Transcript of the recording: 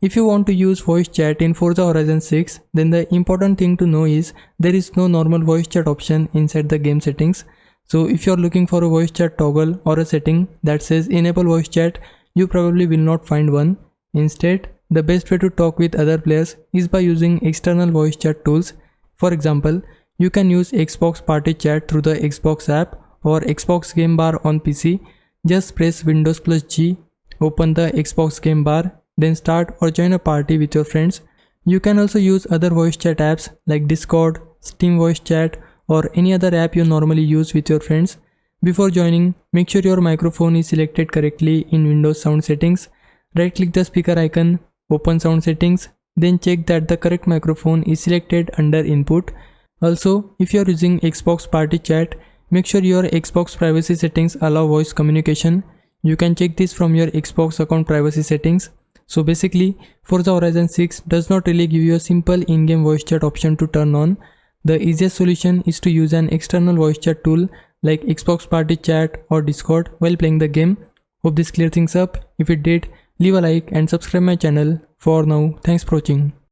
If you want to use voice chat in Forza Horizon 6, then the important thing to know is there is no normal voice chat option inside the game settings. So if you are looking for a voice chat toggle or a setting that says enable voice chat, you probably will not find one. Instead, the best way to talk with other players is by using external voice chat tools. For example, you can use Xbox Party Chat through the Xbox app or Xbox Game Bar on PC. Just press Windows plus G, open the Xbox Game Bar, then start or join a party with your friends. You can also use other voice chat apps like Discord, Steam Voice Chat, or any other app you normally use with your friends. Before joining, make sure your microphone is selected correctly in Windows Sound Settings. Right click the speaker icon, open Sound Settings, then check that the correct microphone is selected under Input. Also, if you are using Xbox Party Chat, make sure your Xbox privacy settings allow voice communication. You can check this from your Xbox account privacy settings. So basically, Forza Horizon 6 does not really give you a simple in-game voice chat option to turn on. The easiest solution is to use an external voice chat tool like Xbox Party Chat or Discord while playing the game. Hope this clears things up. If it did, leave a like and subscribe my channel. For now, thanks for watching.